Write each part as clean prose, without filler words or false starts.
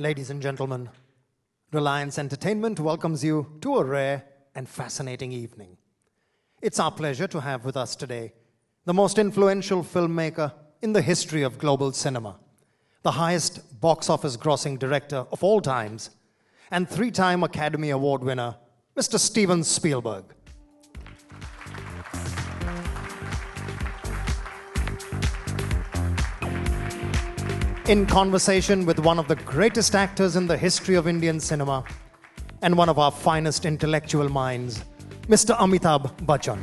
Ladies and gentlemen, Reliance Entertainment welcomes you to a rare and fascinating evening. It's our pleasure to have with us today the most influential filmmaker in the history of global cinema, the highest box office grossing director of all times, and three-time Academy Award winner, Mr. Steven Spielberg. In conversation with one of the greatest actors in the history of Indian cinema and one of our finest intellectual minds, Mr. Amitabh Bachchan.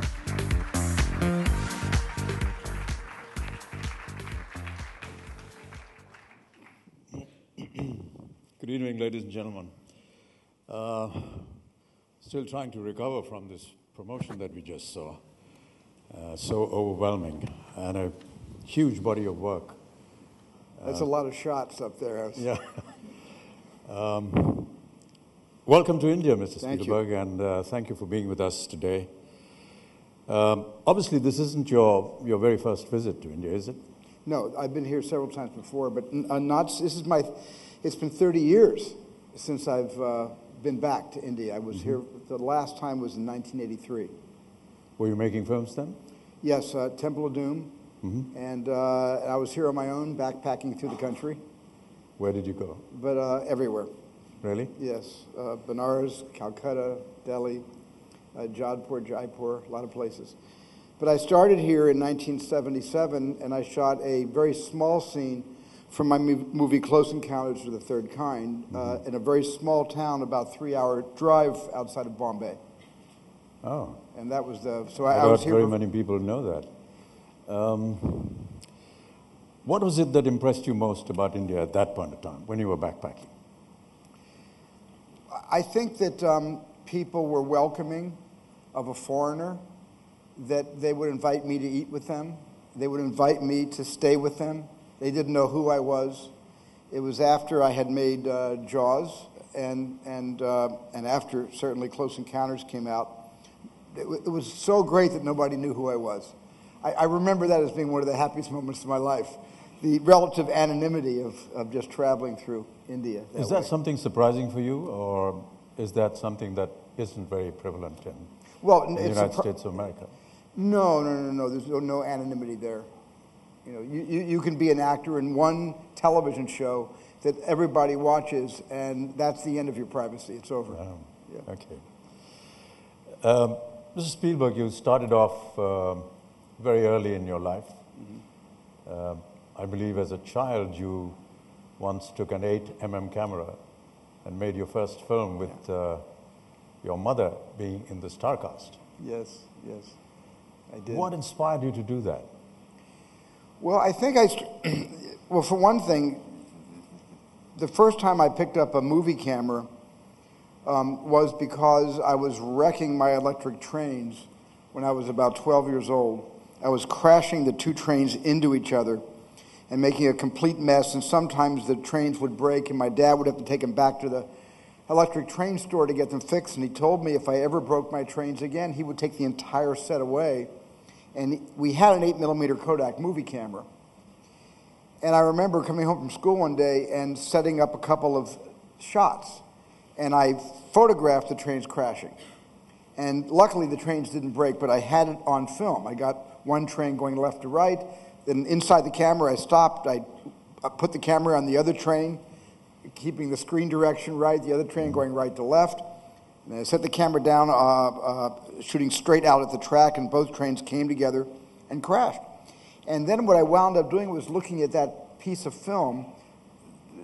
Good evening, ladies and gentlemen. Still trying to recover from this promotion that we just saw. So overwhelming and a huge body of work. That's a lot of shots up there. Yeah. Welcome to India, Mr. Thank Spielberg, and thank you for being with us today. Obviously, this isn't your very first visit to India, is it? No, I've been here several times before, but it's been 30 years since I've been back to India. I was here, the last time was in 1983. Were you making films then? Yes, Temple of Doom. And I was here on my own, backpacking through the country. Where did you go? But everywhere. Really? Yes. Benares, Calcutta, Delhi, Jodhpur, Jaipur, a lot of places. But I started here in 1977, and I shot a very small scene from my movie Close Encounters of the Third Kind in a very small town, about 3-hour drive outside of Bombay. Oh. And that was the... So I was here. Not very many people know that. What was it that impressed you most about India at that point of time, when you were backpacking? I think that people were welcoming of a foreigner, that they would invite me to eat with them. They would invite me to stay with them. They didn't know who I was. It was after I had made Jaws, and after certainly Close Encounters came out. It was so great that nobody knew who I was. I remember that as being one of the happiest moments of my life, the relative anonymity of just traveling through India. Is that something surprising for you, or is that something that isn't very prevalent in the United States of America? No. There's no anonymity there. You know, you can be an actor in one television show that everybody watches, and that's the end of your privacy. It's over. Yeah. Okay. Mr. Spielberg, you started off very early in your life. I believe as a child you once took an 8mm camera and made your first film with your mother being in the star cast. Yes, I did. What inspired you to do that? Well, I think well, for one thing, the first time I picked up a movie camera was because I was wrecking my electric trains when I was about 12 years old. I was crashing the two trains into each other and making a complete mess, and sometimes the trains would break and my dad would have to take them back to the electric train store to get them fixed, and he told me if I ever broke my trains again, he would take the entire set away. And we had an 8mm Kodak movie camera. And I remember coming home from school one day and setting up a couple of shots, and I photographed the trains crashing. And luckily the trains didn't break, but I had it on film. I got one train going left to right, then inside the camera I stopped, I put the camera on the other train, keeping the screen direction right, the other train going right to left. And I set the camera down, shooting straight out at the track, and both trains came together and crashed. And then what I wound up doing was looking at that piece of film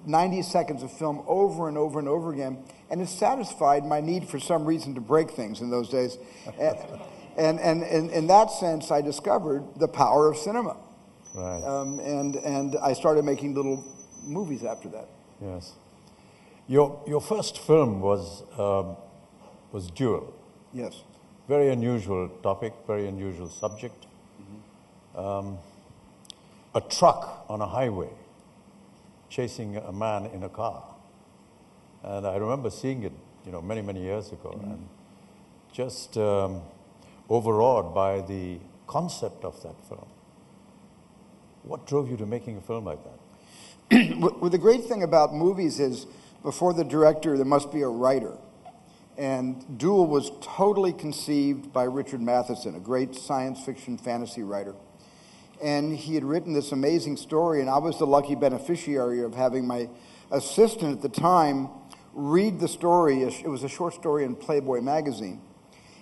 90 seconds of film over and over and over again, and it satisfied my need for some reason to break things in those days. And in that sense, I discovered the power of cinema. Right. And I started making little movies after that. Yes. Your first film was Duel. Yes. Very unusual topic, very unusual subject. A truck on a highway chasing a man in a car. And I remember seeing it, many, many years ago, and just overawed by the concept of that film. What drove you to making a film like that? Well, the great thing about movies is, before the director, there must be a writer. And Duel was totally conceived by Richard Matheson, a great science fiction fantasy writer. And he had written this amazing story, and I was the lucky beneficiary of having my assistant at the time read the story. It was a short story in Playboy magazine.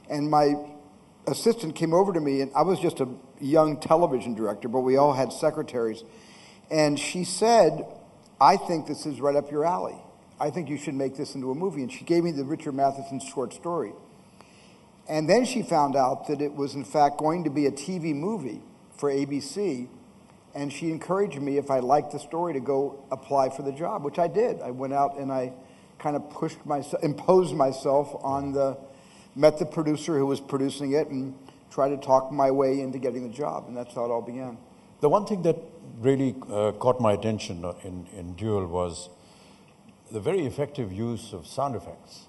And my assistant came over to me, and I was just a young television director, but we all had secretaries. And she said, "I think this is right up your alley. I think you should make this into a movie." And she gave me the Richard Matheson short story. And then she found out that it was, in fact, going to be a TV movie for ABC. And she encouraged me, if I liked the story, to go apply for the job, which I did. I went out and I kind of imposed myself on met the producer who was producing it and tried to talk my way into getting the job. And that's how it all began. The one thing that really caught my attention in Duel was the very effective use of sound effects.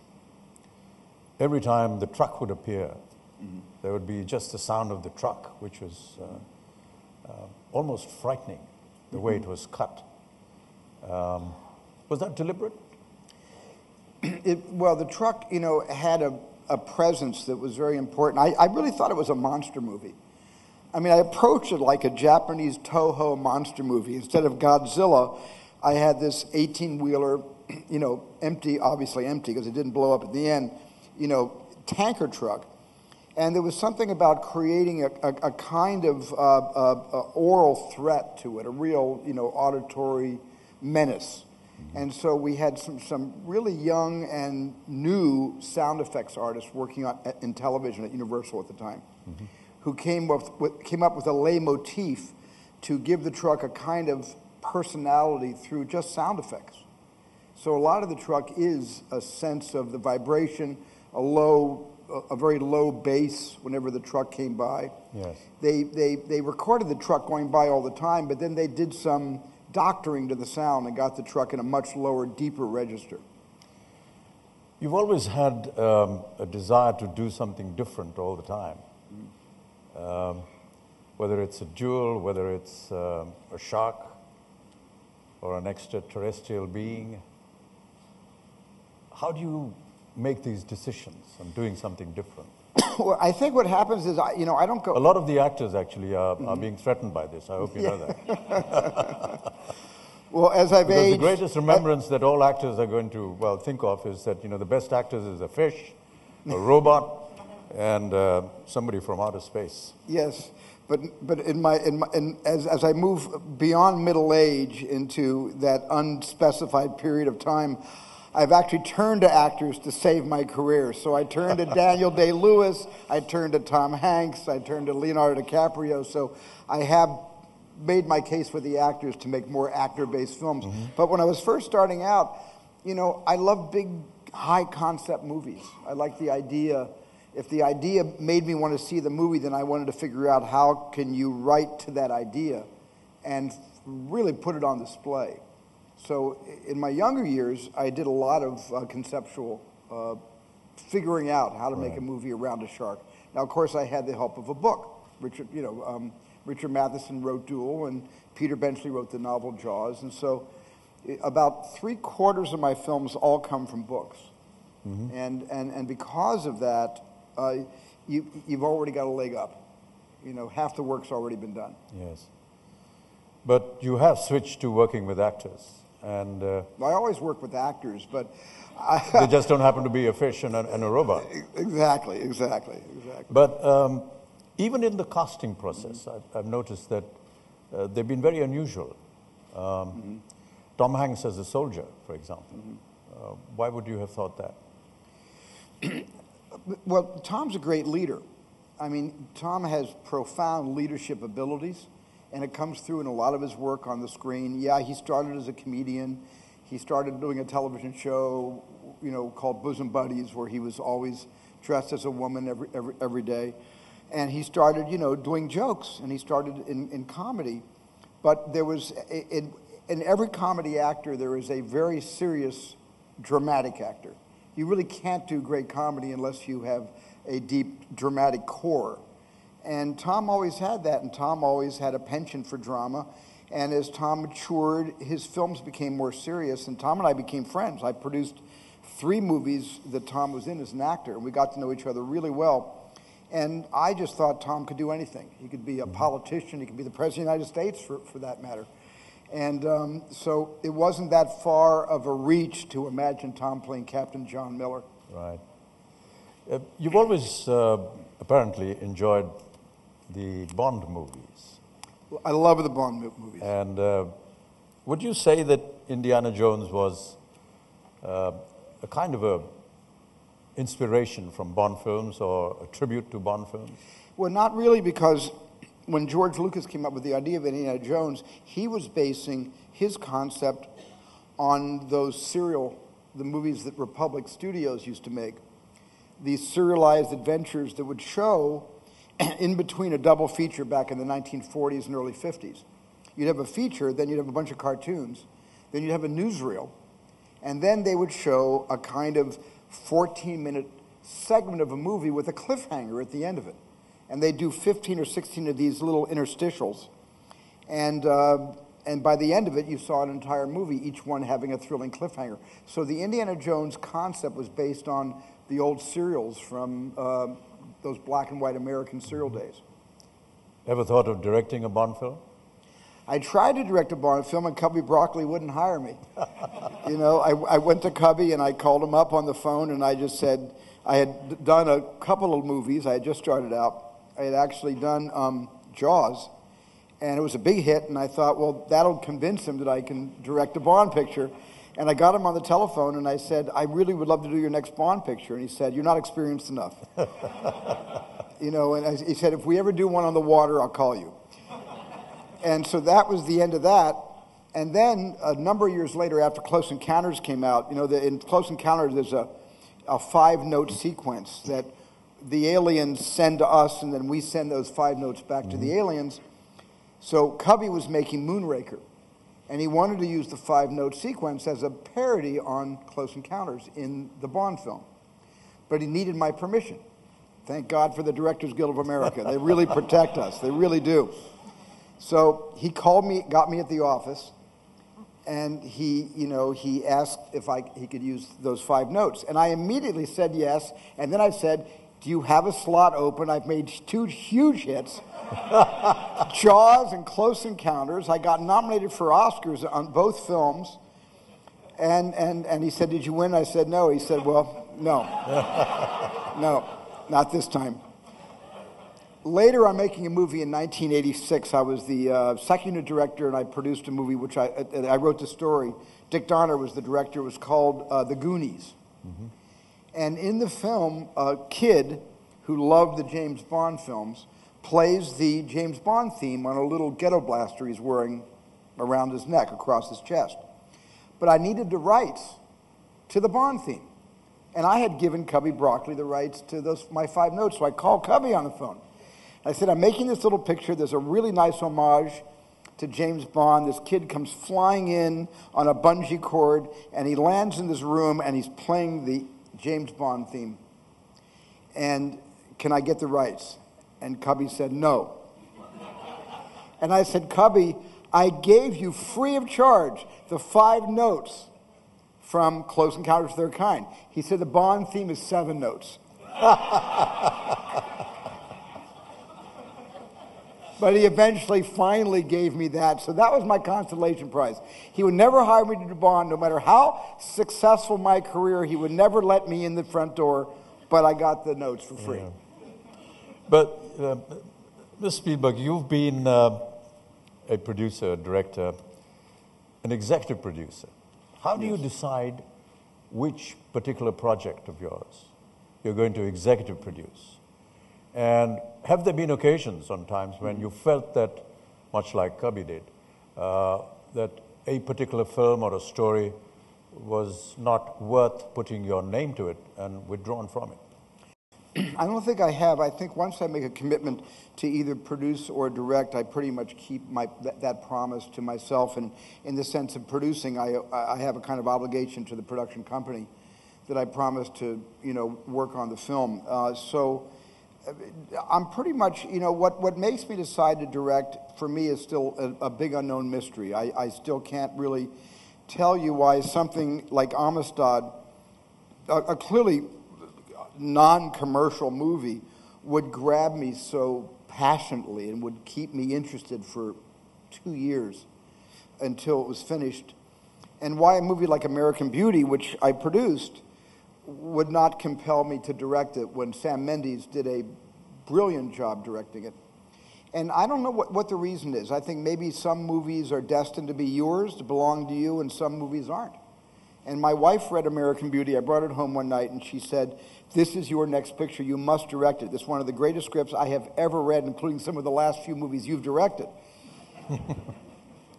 Every time the truck would appear, there would be just the sound of the truck, which was almost frightening, the way it was cut. Was that deliberate? Well, the truck, had a presence that was very important. I really thought it was a monster movie. I mean, I approached it like a Japanese Toho monster movie. Instead of Godzilla, I had this 18-wheeler, obviously empty because it didn't blow up at the end, tanker truck. And there was something about creating a kind of oral threat to it, a real, auditory menace. And so we had some really young and new sound effects artists working in television at Universal at the time, who came up with a leitmotif to give the truck a kind of personality through just sound effects. So a lot of the truck is a sense of the vibration, a very low bass whenever the truck came by. Yes. They recorded the truck going by all the time, but then they did some doctoring to the sound and got the truck in a much lower, deeper register. You've always had a desire to do something different all the time. Whether it's a duel, whether it's a shark or an extraterrestrial being. How do you make these decisions on doing something different? Well, I think what happens is, I don't go... A lot of the actors actually are being threatened by this. I hope you know that. Well, as I've because aged... the greatest remembrance that all actors are going to, think of is that, the best actors is a fish, a robot, and somebody from outer space. Yes, but as I move beyond middle age into that unspecified period of time, I've actually turned to actors to save my career. So I turned to Daniel Day-Lewis, I turned to Tom Hanks, I turned to Leonardo DiCaprio. So I have made my case with the actors to make more actor-based films. But when I was first starting out, I love big, high-concept movies. I like the idea. If the idea made me want to see the movie, then I wanted to figure out how can you write to that idea and really put it on display. So in my younger years, I did a lot of conceptual figuring out how to make a movie around a shark. Now, of course, I had the help of a book. Richard Matheson wrote Duel, and Peter Benchley wrote the novel Jaws. And so about 3/4 of my films all come from books. And because of that, you've already got a leg up. Half the work's already been done. Yes. But you have switched to working with actors. And I always work with actors, but they just don't happen to be a fish and a robot. Exactly. But even in the casting process, I've noticed that they've been very unusual. Tom Hanks as a soldier, for example. Why would you have thought that? Well, Tom's a great leader. I mean, Tom has profound leadership abilities, and it comes through in a lot of his work on the screen. Yeah, he started as a comedian. He started doing a television show, called Bosom Buddies, where he was always dressed as a woman every day. And he started, doing jokes, and he started in comedy. But there was, in every comedy actor, there is a very serious dramatic actor. You really can't do great comedy unless you have a deep dramatic core. And Tom always had that, and Tom always had a penchant for drama. And as Tom matured, his films became more serious, and Tom and I became friends. I produced 3 movies that Tom was in as an actor, and we got to know each other really well. And I just thought Tom could do anything. He could be a politician, he could be the President of the United States, for that matter. And so it wasn't that far of a reach to imagine Tom playing Captain John Miller. Right. You've always apparently enjoyed the Bond movies. I love the Bond movies. And would you say that Indiana Jones was a kind of a inspiration from Bond films or a tribute to Bond films? Well, not really, because when George Lucas came up with the idea of Indiana Jones, he was basing his concept on the movies that Republic Studios used to make. These serialized adventures that would show in between a double feature back in the 1940s and early 50s. You'd have a feature, then you'd have a bunch of cartoons, then you'd have a newsreel, and then they would show a kind of 14-minute segment of a movie with a cliffhanger at the end of it. And they do 15 or 16 of these little interstitials. And by the end of it, you saw an entire movie, each one having a thrilling cliffhanger. So the Indiana Jones concept was based on the old serials from those black and white American serial days. Ever thought of directing a Bond film? I tried to direct a Bond film, and Cubby Broccoli wouldn't hire me. I went to Cubby, and I called him up on the phone, and I just said, I had done a couple of movies. I had just started out. I had actually done Jaws, and it was a big hit, and I thought, well, that'll convince him that I can direct a Bond picture. And I got him on the telephone, and I said, I really would love to do your next Bond picture. And he said, you're not experienced enough. And he said, if we ever do one on the water, I'll call you. And so that was the end of that. And then a number of years later, after Close Encounters came out, in Close Encounters, there's a 5-note sequence that the aliens send to us, and then we send those 5 notes back to the aliens. So Cubby was making Moonraker, and he wanted to use the 5-note sequence as a parody on Close Encounters in the Bond film. But he needed my permission. Thank God for the Directors Guild of America. They really protect us. They really do. So he called me, got me at the office, and he asked if he could use those 5 notes. And I immediately said yes, and then I said, do you have a slot open? I've made 2 huge hits, Jaws and Close Encounters. I got nominated for Oscars on both films. And he said, did you win? I said, no. He said, well, no. No, not this time. Later, I'm making a movie in 1986. I was the second unit director, and I produced a movie which I wrote the story. Dick Donner was the director. It was called The Goonies. Mm-hmm. And in the film, a kid who loved the James Bond films plays the James Bond theme on a little ghetto blaster he's wearing around his neck, across his chest. But I needed the rights to the Bond theme. And I had given Cubby Broccoli the rights to my 5 notes, so I called Cubby on the phone. I said, I'm making this little picture. There's a really nice homage to James Bond. This kid comes flying in on a bungee cord, and he lands in this room, and he's playing the James Bond theme. And can I get the rights? And Cubby said, no. And I said, Cubby, I gave you free of charge the 5 notes from Close Encounters of Their Kind. He said, the Bond theme is 7 notes. But he eventually finally gave me that. So that was my consolation prize. He would never hire me to do Bond, no matter how successful my career. He would never let me in the front door, but I got the notes for free. Yeah. But, Mr. Spielberg, you've been a producer, a director. an executive producer. How do you decide which particular project of yours you're going to executive produce? And have there been occasions sometimes when you felt that, much like Cubby did, that a particular film or a story was not worth putting your name to it and withdrawn from it? I don't think I have. I think once I make a commitment to either produce or direct, I pretty much keep that promise to myself. And in the sense of producing, I have a kind of obligation to the production company that I promised to, work on the film. So I'm pretty much, what makes me decide to direct for me is still a big unknown mystery. I still can't really tell you why something like Amistad, a clearly non-commercial movie, would grab me so passionately and would keep me interested for 2 years until it was finished, and why a movie like American Beauty, which I produced, would not compel me to direct it when Sam Mendes did a brilliant job directing it. And I don't know what the reason is. I think maybe some movies are destined to be yours, to belong to you, and some movies aren't. And my wife read American Beauty. I brought it home one night, and she said, "This is your next picture. You must direct it. This is one of the greatest scripts I have ever read, including some of the last few movies you've directed."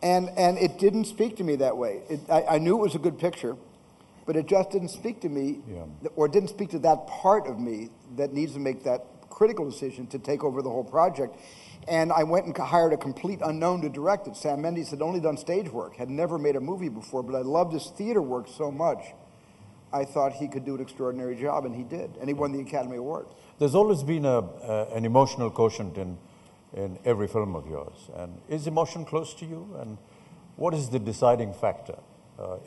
and it didn't speak to me that way. I knew it was a good picture, but it just didn't speak to me, or didn't speak to that part of me that needs to make that critical decision to take over the whole project. And I went and hired a complete unknown to direct it. Sam Mendes had only done stage work, had never made a movie before, but I loved his theater work so much, I thought he could do an extraordinary job, and he did. And he won the Academy Award. There's always been an emotional quotient in every film of yours. And is emotion close to you? And what is the deciding factor?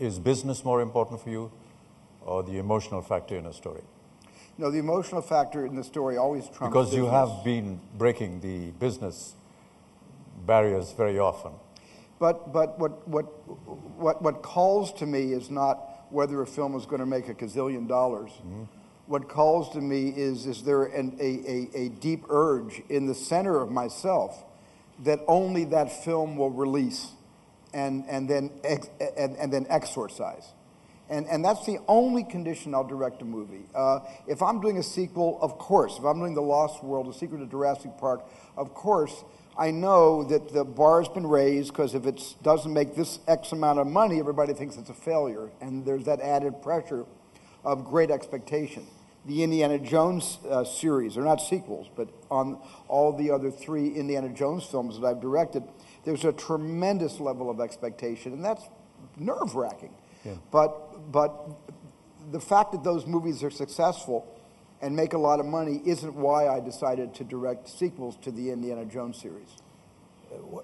Is business more important for you, or the emotional factor in a story? No, the emotional factor in the story always trumps because business. You have been breaking the business barriers very often. But what calls to me is not whether a film is going to make $1 gazillion. Mm-hmm. What calls to me is there a deep urge in the center of myself that only that film will release and then exorcise. And that's the only condition I'll direct a movie. If I'm doing a sequel, of course. If I'm doing The Lost World, A Secret of Jurassic Park, of course, I know that the bar's been raised, because if it doesn't make this X amount of money, everybody thinks it's a failure. And there's that added pressure of great expectation. The Indiana Jones series, they're not sequels, but on all the other 3 Indiana Jones films that I've directed, there's a tremendous level of expectation, and that's nerve-wracking. Yeah. But the fact that those movies are successful and make a lot of money isn't why I decided to direct sequels to the Indiana Jones series.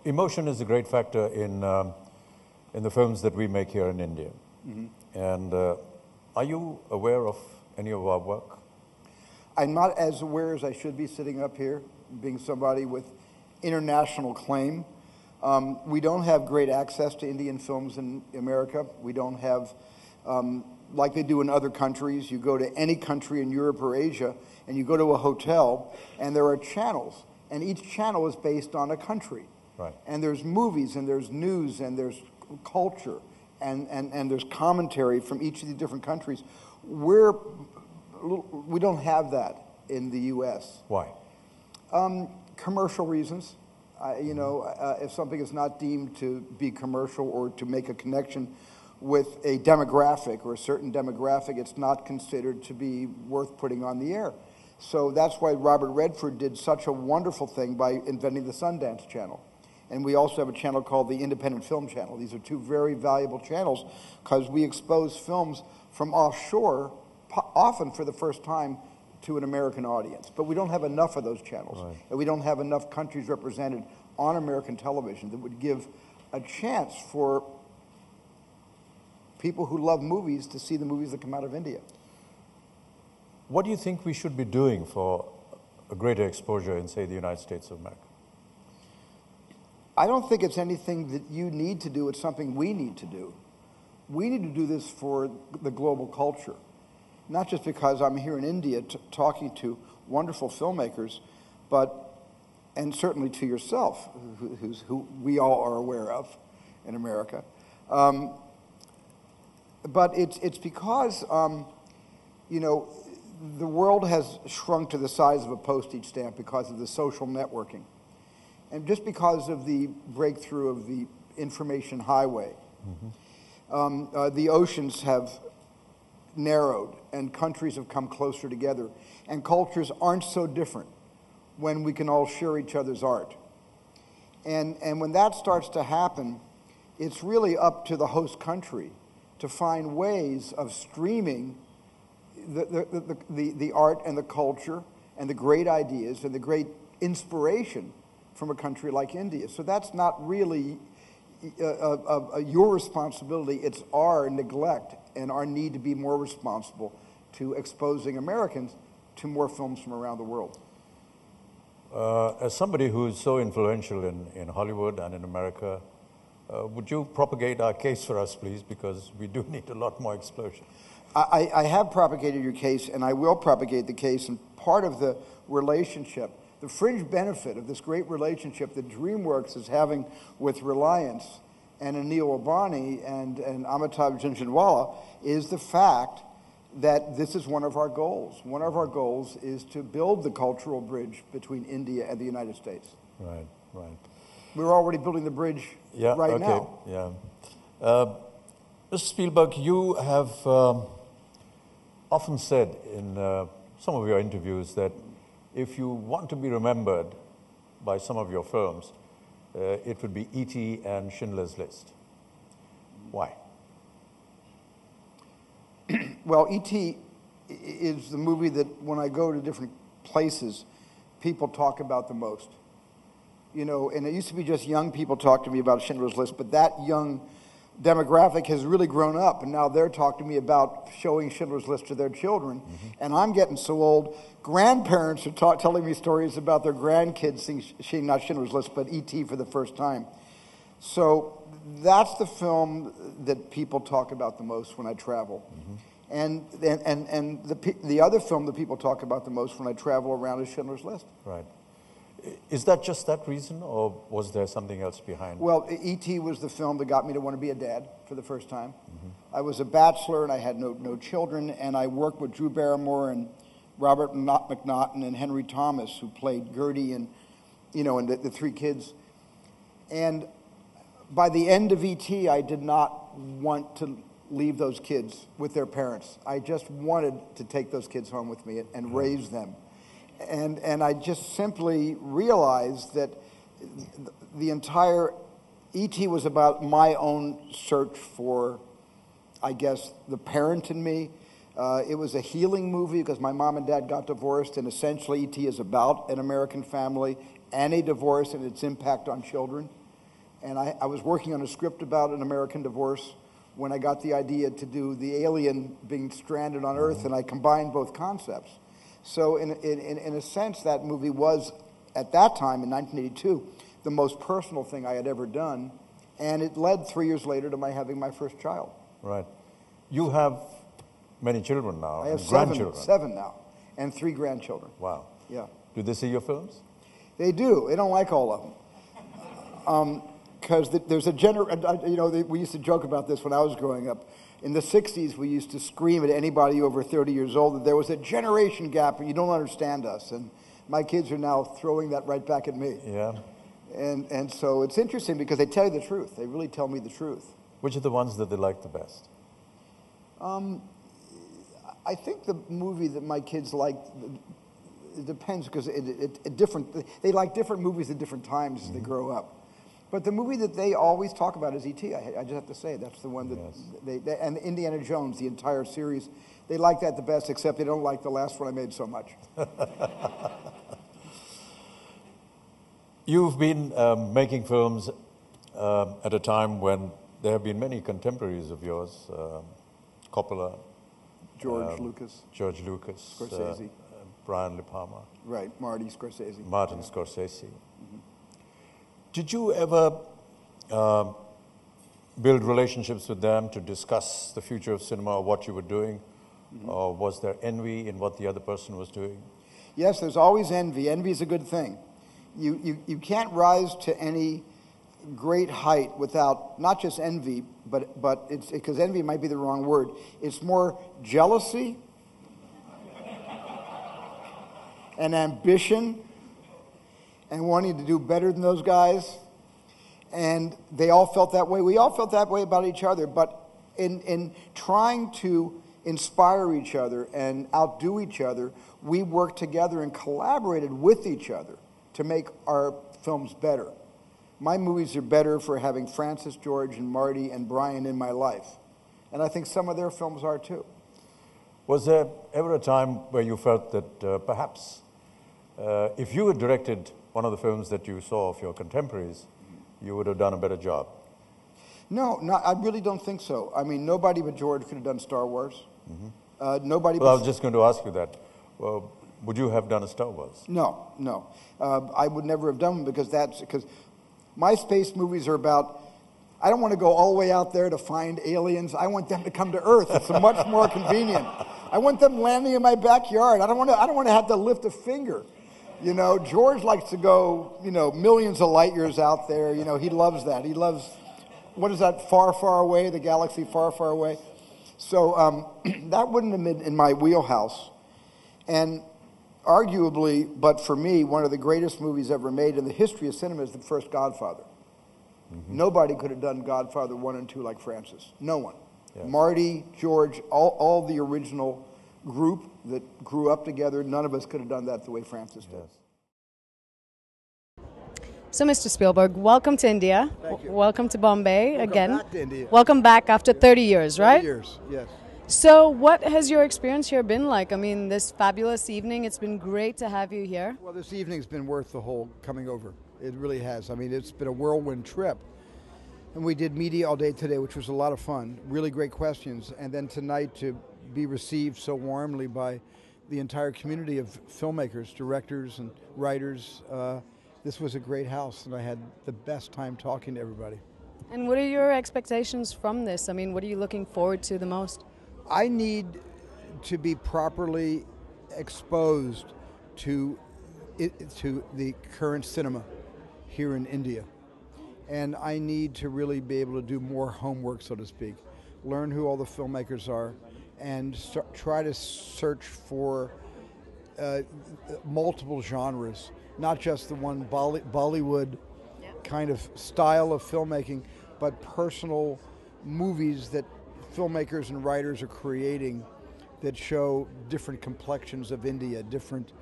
Emotion is a great factor in the films that we make here in India. Mm-hmm. And are you aware of any of our work? I'm not as aware as I should be sitting up here, being somebody with international claim. We don't have great access to Indian films in America. We don't have, like they do in other countries, you go to any country in Europe or Asia, and you go to a hotel, and there are channels, and each channel is based on a country. Right. And there's movies, and there's news, and there's culture, and there's commentary from each of the different countries. We don't have that in the U.S. Why? Commercial reasons. If something is not deemed to be commercial or to make a connection with a demographic or a certain demographic, it's not considered to be worth putting on the air. So that's why Robert Redford did such a wonderful thing by inventing the Sundance Channel. And we also have a channel called the Independent Film Channel. These are 2 very valuable channels because we expose films from offshore, often for the first time, to an American audience. But we don't have enough of those channels. Right. And we don't have enough countries represented on American television that would give a chance for people who love movies to see the movies that come out of India. What do you think we should be doing for a greater exposure in, say, the United States of America? I don't think it's anything that you need to do. It's something we need to do. We need to do this for the global culture. Not just because I'm here in India talking to wonderful filmmakers, and certainly to yourself, who we all are aware of in America. But it's because, you know, the world has shrunk to the size of a postage stamp because of the social networking. And just because of the breakthrough of the information highway, the oceans have narrowed and countries have come closer together. And cultures aren't so different when we can all share each other's art. And when that starts to happen, it's really up to the host country to find ways of streaming the art and the culture and the great ideas and the great inspiration from a country like India. So that's not really your responsibility. It's our neglect and our need to be more responsible to exposing Americans to more films from around the world. As somebody who's so influential in Hollywood and in America, would you propagate our case for us, please? Because we do need a lot more exposure. I have propagated your case, and I will propagate the case. And part of the relationship, the fringe benefit of this great relationship that DreamWorks is having with Reliance and Anil Ambani and Amitabh Bachchan is the fact that this is one of our goals. One of our goals is to build the cultural bridge between India and the United States. Right, right. We're already building the bridge right now. Yeah. Mr. Spielberg, you have often said in some of your interviews that if you want to be remembered by some of your films, it would be E.T. and Schindler's List. Why? Well, E.T. is the movie that when I go to different places, people talk about the most. You know, and it used to be just young people talk to me about Schindler's List, but that young demographic has really grown up, and now they're talking to me about showing Schindler's List to their children. And I'm getting so old, grandparents are telling me stories about their grandkids seeing not Schindler's List, but E.T. for the first time. So that's the film that people talk about the most when I travel. And the other film that people talk about the most when I travel around is Schindler's List. Right. Is that just that reason, or was there something else behind? Well, E.T. was the film that got me to want to be a dad for the first time. I was a bachelor and I had no children, and I worked with Drew Barrymore and Robert McNaughton and Henry Thomas, who played Gertie and, you know, and the three kids. And by the end of E.T., I did not want to leave those kids with their parents. I just wanted to take those kids home with me and raise them. And I just simply realized that the entire E.T. was about my own search for, I guess, the parent in me. It was a healing movie because my mom and dad got divorced, and essentially E.T. is about an American family and a divorce and its impact on children. And I was working on a script about an American divorce when I got the idea to do the alien being stranded on Earth, and I combined both concepts. So in a sense, that movie was, at that time, in 1982, the most personal thing I had ever done, and it led 3 years later to my having my first child. Right. You have many children now, I have grandchildren. seven now, and 3 grandchildren. Wow. Yeah. Do they see your films? They do. They don't like all of them. Because there's a we used to joke about this when I was growing up. In the 60s, we used to scream at anybody over 30 years old that there was a generation gap and you don't understand us. And my kids are now throwing that right back at me. Yeah. And so it's interesting because they tell you the truth. They really tell me the truth. Which are the ones that they like the best? I think the movie that my kids like, it depends because they like different movies at different times as they grow up. But the movie that they always talk about is E.T. I just have to say, that's the one that they and Indiana Jones, the entire series, they like that the best, except they don't like the last one I made so much. You've been making films at a time when there have been many contemporaries of yours, Coppola, George Lucas, Scorsese, Brian De Palma. Right, Martin Scorsese. Scorsese. Did you ever build relationships with them to discuss the future of cinema or what you were doing? Or was there envy in what the other person was doing? Yes, there's always envy. Envy is a good thing. You can't rise to any great height without not just envy, but it's because envy might be the wrong word. It's more jealousy and ambition and wanting to do better than those guys. And they all felt that way. We all felt that way about each other. But in trying to inspire each other and outdo each other, we worked together and collaborated with each other to make our films better. My movies are better for having Francis, George, and Marty and Brian in my life. And I think some of their films are too. Was there ever a time where you felt that perhaps if you had directed one of the films that you saw of your contemporaries, you would have done a better job? No, I really don't think so. I mean, nobody but George could have done Star Wars. Nobody. Well, I was just going to ask you that. Well, would you have done a Star Wars? No. I would never have done them because my space movies are about. I don't want to go all the way out there to find aliens. I want them to come to Earth. It's much more convenient. I want them landing in my backyard. I don't want to have to lift a finger. You know, George likes to go, millions of light years out there. You know, he loves that. He loves, what is that, far, far away, the galaxy far, far away. So that wouldn't have been in my wheelhouse. And arguably, but for me, one of the greatest movies ever made in the history of cinema is the first Godfather. Nobody could have done Godfather 1 and 2 like Francis. No one. Yeah. Marty, George, all the original group that grew up together, none of us could have done that the way Francis did. So, Mr. Spielberg, welcome to India. Thank you. Welcome to Bombay again. Back to India. Welcome back after 30 years, right? 30 years, yes. So, what has your experience here been like? I mean, this fabulous evening, it's been great to have you here. Well, this evening's been worth the whole coming over. It really has. I mean, it's been a whirlwind trip. And we did media all day today, which was a lot of fun. Really great questions. And then tonight to be received so warmly by the entire community of filmmakers, directors, and writers. This was a great house, and I had the best time talking to everybody. And what are your expectations from this? I mean, what are you looking forward to the most? I need to be properly exposed to the current cinema here in India. And I need to really be able to do more homework, so to speak. Learn who all the filmmakers are and try to search for multiple genres, not just the one Bollywood kind of style of filmmaking, but personal movies that filmmakers and writers are creating that show different complexions of India, different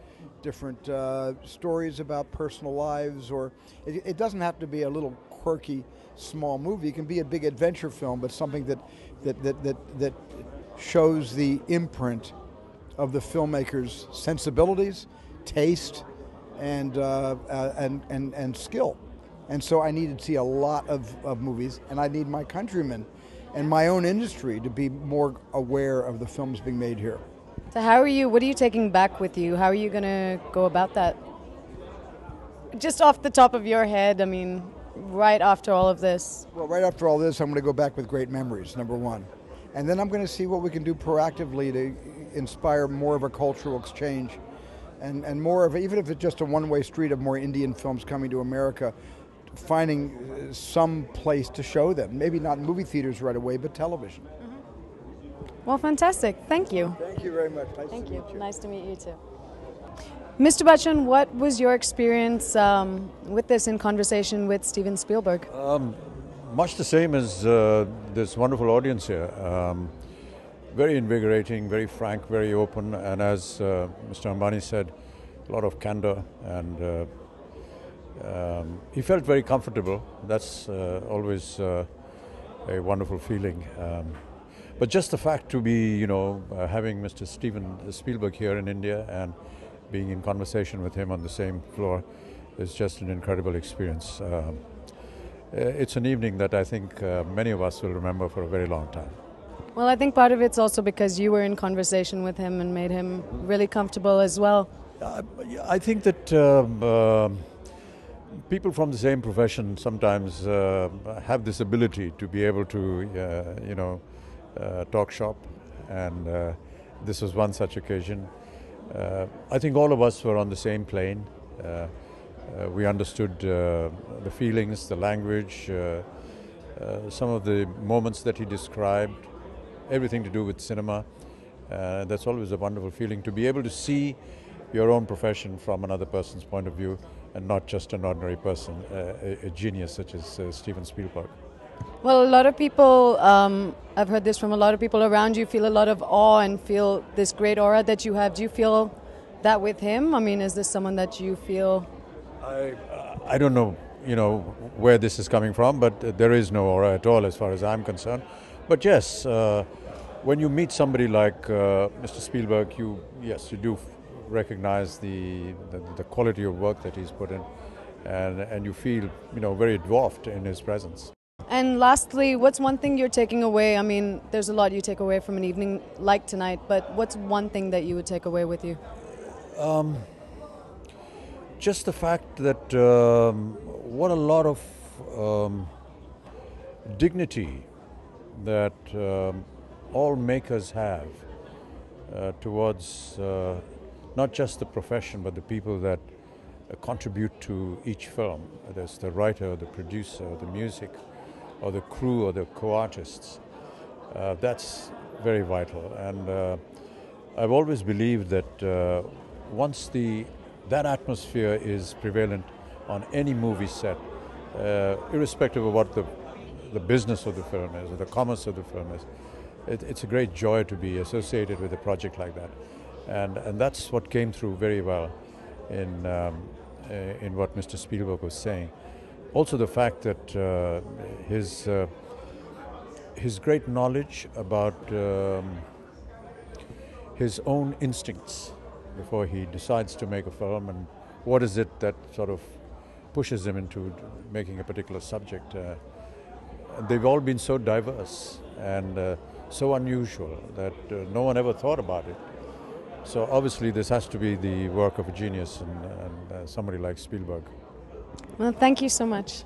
stories about personal lives, or it doesn't have to be a little quirky small movie. It can be a big adventure film, but something that shows the imprint of the filmmaker's sensibilities, taste, and skill. And so I need to see a lot of movies, and I need my countrymen and my own industry to be more aware of the films being made here. So what are you taking back with you? How are you going to go about that? Just off the top of your head, I mean, right after all of this. Well, right after all this, I'm going to go back with great memories, number one. And then I'm going to see what we can do proactively to inspire more of a cultural exchange and more of, even if it's just a one-way street of more Indian films coming to America, finding some place to show them. Maybe not movie theaters right away, but television. Well, fantastic. Thank you. Thank you very much. Thank you. Nice to meet you too. Mr. Bachchan, what was your experience with this in conversation with Steven Spielberg? Much the same as this wonderful audience here. Very invigorating, very frank, very open, and as Mr. Ambani said, a lot of candor, and he felt very comfortable. That's always a wonderful feeling. But just the fact to be, having Mr. Steven Spielberg here in India and being in conversation with him on the same floor is just an incredible experience. It's an evening that I think many of us will remember for a very long time. Well, I think part of it's also because you were in conversation with him and made him really comfortable as well. I think that people from the same profession sometimes have this ability to be able to, talk shop, and this was one such occasion. I think all of us were on the same plane. We understood the feelings, the language, some of the moments that he described, everything to do with cinema. That's always a wonderful feeling to be able to see your own profession from another person's point of view and not just an ordinary person, a genius such as Steven Spielberg. Well, a lot of people, I've heard this from a lot of people around you, feel a lot of awe and feel this great aura that you have. Do you feel that with him? I mean, is this someone that you feel? I don't know, where this is coming from, but there is no aura at all as far as I'm concerned. But yes, when you meet somebody like Mr. Spielberg, you do recognize the quality of work that he's put in, and you feel very dwarfed in his presence. And lastly, what's one thing you're taking away? I mean, there's a lot you take away from an evening like tonight, but what's one thing that you would take away with you? Just the fact that what a lot of dignity that all makers have towards not just the profession, but the people that contribute to each film. There's the writer, the producer, the music, or the crew, or the co-artists. That's very vital. And I've always believed that once that atmosphere is prevalent on any movie set, irrespective of what the business of the film is, or the commerce of the film is, it's a great joy to be associated with a project like that. And that's what came through very well in what Mr. Spielberg was saying. Also the fact that his great knowledge about his own instincts before he decides to make a film, and what is it that sort of pushes him into making a particular subject. They've all been so diverse and so unusual that no one ever thought about it. So obviously this has to be the work of a genius and somebody like Spielberg. Well, thank you so much.